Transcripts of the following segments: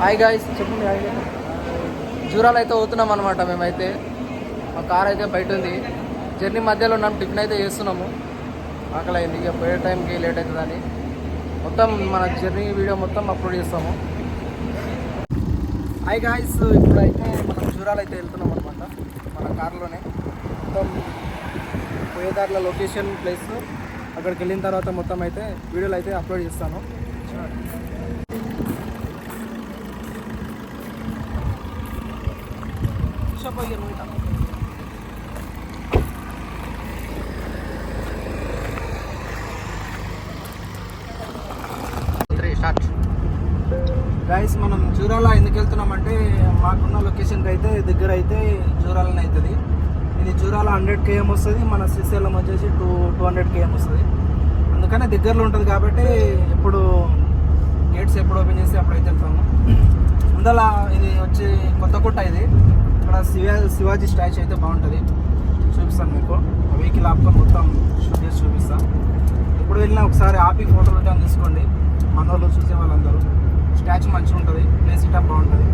Hi guys, చెప్పండి. Hi, జూరాలు అయితే పోతున్నాం అనమాట. మేమైతే మా కార్ అయితే బయట ఉంది. జర్నీ మధ్యలో ఉన్నాం, టిఫిన్ అయితే చేస్తున్నాము. ఆకలి అయింది, ఇక పోయే టైంకి లేట్ అవుతుందని మొత్తం మన జర్నీ వీడియో మొత్తం అప్లోడ్ చేస్తాము. హాయ్ గాయ్స్, ఇప్పుడైతే మనం జూరాలు అయితే వెళ్తున్నాం అనమాట మన కార్లోనే. మొత్తం పోయేదారిలో లొకేషన్ ప్లేస్, అక్కడికి వెళ్ళిన తర్వాత మొత్తం అయితే వీడియోలు అయితే అప్లోడ్ చేస్తాను. గైస్, మనం జూరాల ఎందుకు వెళ్తున్నామంటే మాకున్న లొకేషన్కి అయితే దగ్గర అయితే జూరాలని అవుతుంది. ఇది జూరాల 100 km వస్తుంది, మన శ్రీశైలం వచ్చేసి 200 km వస్తుంది. అందుకనే దగ్గరలో ఉంటుంది కాబట్టి ఎప్పుడు గేట్స్ ఎప్పుడు ఓపెన్ చేస్తే అప్పుడైతే వెళ్తాము. అందువల్ల ఇది వచ్చి కొత్తకోట. ఇది ఇక్కడ శివాజీ స్టాచ్యూ అయితే బాగుంటుంది, చూపిస్తాను మీకు. వెహికల్ ఆపుకొని మొత్తం షూట్ చేసి చూపిస్తాను. ఎప్పుడు వెళ్ళినా ఒకసారి ఆపి ఫోటోలు రిటర్న్ తీసుకోండి. మన వాళ్ళు చూసే వాళ్ళందరూ. స్టాచ్యూ మంచిగా ఉంటుంది, ప్లేస్ ఇటా బాగుంటుంది.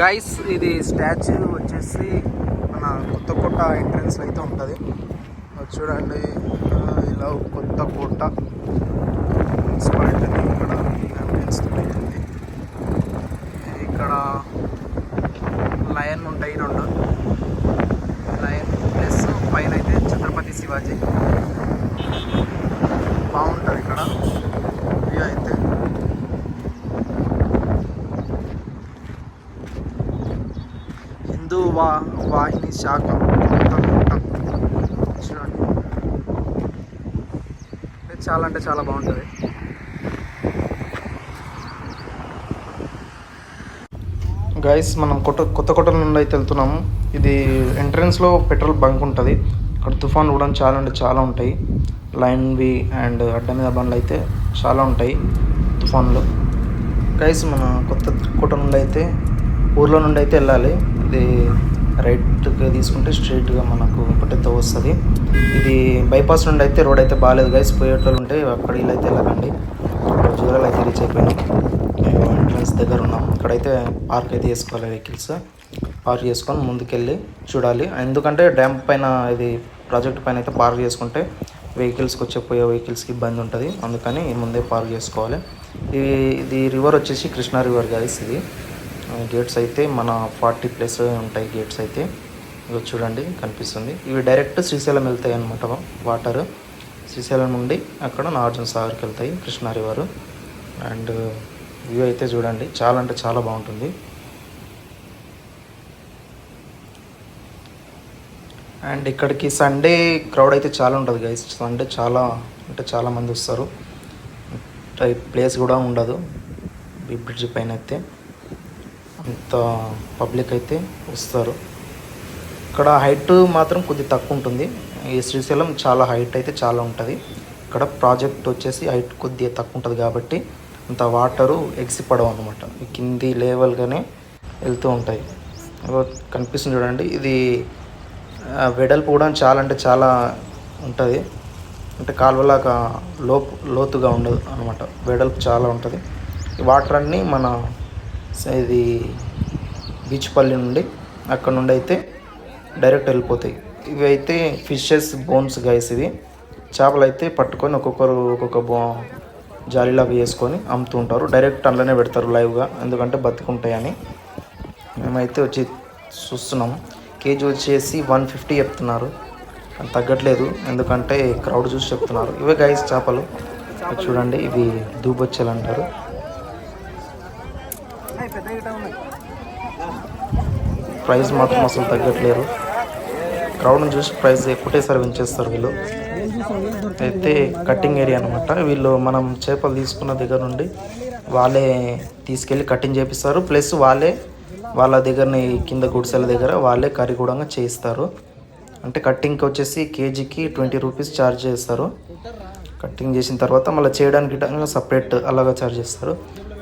గైస్, ఇది స్టాచ్యూ వచ్చేసి మన కొత్తకోట ఎంట్రన్స్ అయితే ఉంటుంది. చూడండి, ఇలా కొత్తకోట మున్సిపాలిటీ ఇక్కడ ఎంట్రన్స్ ఉంటుంది. ఇక్కడ లయన్ ఉంటాయి, 2 లయన్ ప్లస్ పైన అయితే ఛత్రపతి శివాజీ. బాగుంటుంది ఇక్కడ వ్యూ అయితే. హిందూ వాహిని శాఖ కొత్తకోట. చూడండి, చాలా అంటే చాలా బాగుంటుంది. గైస్, మనం కొత్తకోట నుండి అయితే వెళ్తున్నాము. ఇది ఎంట్రన్స్లో పెట్రోల్ బంక్ ఉంటుంది. ఇక్కడ తుఫాన్లు కూడా చాలా అంటే చాలా ఉంటాయి. లైన్వి అండ్ అడ్డ మీద బండ్లు అయితే చాలా ఉంటాయి తుఫాన్లు. గైస్, మన కొత్తకోట నుండి అయితే ఊర్లో నుండి అయితే వెళ్ళాలి. ఇది రైట్గా తీసుకుంటే స్ట్రైట్గా మనకు ఒకటైతే వస్తుంది. ఇది బైపాస్ నుండి అయితే రోడ్ అయితే బాగాలేదు గైస్. పోయేటోళ్ళు ఉంటే అక్కడ వీళ్ళు అయితే వెళ్ళకండి. జూరాలు అయితే రీచ్ అయిపోయినాం. మేము ఎంట్రన్స్ దగ్గర ఉన్నాం. ఇక్కడైతే పార్క్ అయితే చేసుకోవాలి. వెహికల్స్ పార్క్ చేసుకొని ముందుకెళ్ళి చూడాలి. ఎందుకంటే డ్యామ్ పైన, ఇది ప్రాజెక్ట్ పైన అయితే పార్క్ చేసుకుంటే వెహికల్స్కి పోయే వెహికల్స్కి ఇబ్బంది ఉంటుంది. అందుకని ముందే పార్క్ చేసుకోవాలి. ఇది రివర్ వచ్చేసి కృష్ణా రివర్ గైస్. ఇది గేట్స్ అయితే మన 40+ ఉంటాయి గేట్స్ అయితే. ఇవి చూడండి, కనిపిస్తుంది. ఇవి డైరెక్ట్ శ్రీశైలం వెళ్తాయి అన్నమాట. వాటర్ శ్రీశైలం నుండి అక్కడ నాగార్జున సాగర్కి వెళ్తాయి, కృష్ణా రివర్. అండ్ వ్యూ అయితే చూడండి, చాలా అంటే చాలా బాగుంటుంది. అండ్ ఇక్కడికి సండే క్రౌడ్ అయితే చాలా ఉంటుంది గైస్. సండే చాలా అంటే చాలా మంది వస్తారు. ప్లేస్ కూడా ఉండదు ఈ బ్రిడ్జ్ పైన అయితే, అంత పబ్లిక్ అయితే వస్తారు. ఇక్కడ హైట్ మాత్రం కొద్దిగా తక్కువ ఉంటుంది. ఈ శ్రీశైలం చాలా హైట్ అయితే చాలా ఉంటుంది. ఇక్కడ ప్రాజెక్ట్ వచ్చేసి హైట్ కొద్దిగా తక్కువ ఉంటుంది కాబట్టి అంత వాటరు ఎగిసిపడవు అనమాట. కింది లెవెల్గానే వెళ్తూ ఉంటాయి. కనిపిస్తుంది చూడండి. ఇది వెడల్పు కూడా చాలా అంటే చాలా ఉంటుంది. అంటే కాలువలాగా లోతుగా ఉండదు అనమాట, వెడల్పు చాలా ఉంటుంది. ఈ వాటర్ అన్నీ మన ఇది బీచ్పల్లి నుండి అక్కడ నుండి అయితే డైరెక్ట్ వెళ్ళిపోతాయి. ఇవి అయితే ఫిషెస్ బోన్స్ గైస్. ఇవి చేపలు అయితే పట్టుకొని ఒక్కొక్కరు ఒక్కొక్క జాలీలాగా వేసుకొని అమ్ముతూ ఉంటారు. డైరెక్ట్ అందులోనే పెడతారు లైవ్గా, ఎందుకంటే బతుకుంటాయని. మేమైతే వచ్చి చూస్తున్నాము. కేజీ వచ్చేసి 150 చెప్తున్నారు. తగ్గట్లేదు, ఎందుకంటే క్రౌడ్ చూసి చెప్తున్నారు. ఇవే గైస్ చేపలు చూడండి. ఇవి దూబొచ్చెలు అంటారు. ప్రైస్ మాత్రం అసలు తగ్గట్లేరు. క్రౌడ్ని చూసి ప్రైస్ ఒకటేసారి పెంచేస్తారు వీళ్ళు. అయితే కట్టింగ్ ఏరియా అనమాట. వీళ్ళు మనం చేపలు తీసుకున్న దగ్గర నుండి వాళ్ళే తీసుకెళ్ళి కటింగ్ చేపిస్తారు. ప్లస్ వాళ్ళే వాళ్ళ దగ్గరని కింద గుడిసెల దగ్గర వాళ్ళే కర్రీ కూడా చేయిస్తారు. అంటే కట్టింగ్కి వచ్చేసి కేజీకి 20 రూపీస్ ఛార్జ్ చేస్తారు. కట్టింగ్ చేసిన తర్వాత మళ్ళీ చేయడానికి సపరేట్ అలాగా ఛార్జ్ చేస్తారు.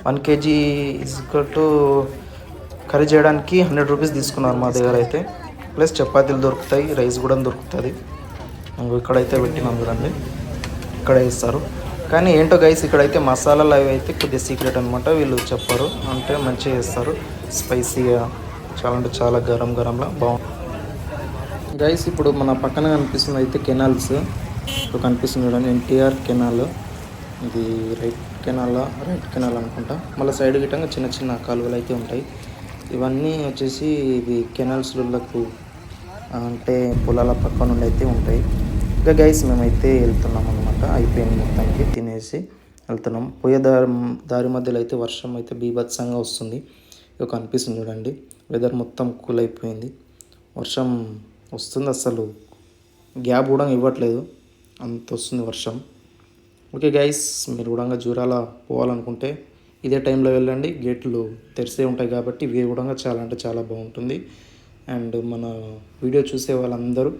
1 కేజీ ఈక్వల్ టు కర్రీ చేయడానికి 100 రూపీస్ తీసుకున్నారు మా దగ్గర అయితే. ప్లస్ చపాతీలు దొరుకుతాయి, రైస్ కూడా దొరుకుతుంది. ఇక్కడైతే పెట్టినాం చూడండి, ఇక్కడ వేస్తారు. కానీ ఏంటో గైస్ ఇక్కడైతే మసాలాలు అవి అయితే కొద్దిగా సీక్రెట్ అనమాట, వీళ్ళు చెప్పారు. అంటే మంచిగా చేస్తారు, స్పైసీగా, చాలా అంటే చాలా గరం గరంలా బాగుంది గైస్. ఇప్పుడు మన పక్కన కనిపిస్తుంది అయితే కెనాల్స్. ఇప్పుడు కనిపిస్తుంది చూడండి, ఎన్టీఆర్ కెనాల్. ఇది రైట్ కెనాల్ అనుకుంటా. మళ్ళీ సైడ్ గిట్టంగా చిన్న చిన్న కాలువలు అయితే ఉంటాయి. ఇవన్నీ వచ్చేసి ఇవి కెనాల్స్లకు అంటే పొలాల పక్క నుండి అయితే ఉంటాయి. ఇంకా గైస్ మేమైతే వెళ్తున్నాం అనమాట, అయిపోయింది మొత్తానికి, తినేసి వెళ్తున్నాం. పోయే దారి మధ్యలో అయితే వర్షం అయితే బీభత్సంగా వస్తుంది. ఇక కనిపిస్తుంది చూడండి, వెదర్ మొత్తం కూల్ అయిపోయింది. వర్షం వస్తుంది, అసలు గ్యాప్ కూడా ఇవ్వట్లేదు, అంత వస్తుంది వర్షం. ఓకే గైస్, మీరు కూడా జూరాల పోవాలనుకుంటే ఇదే టైంలో వెళ్ళండి, గేట్లు తెరిసే ఉంటాయి కాబట్టి ఇవి కూడా చాలా అంటే చాలా బాగుంటుంది. అండ్ మన వీడియో చూసే వాళ్ళందరూ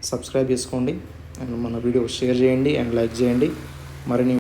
సబ్స్క్రైబ్ చేసుకోండి, అండ్ మన వీడియో షేర్ చేయండి అండ్ లైక్ చేయండి. మరిన్ని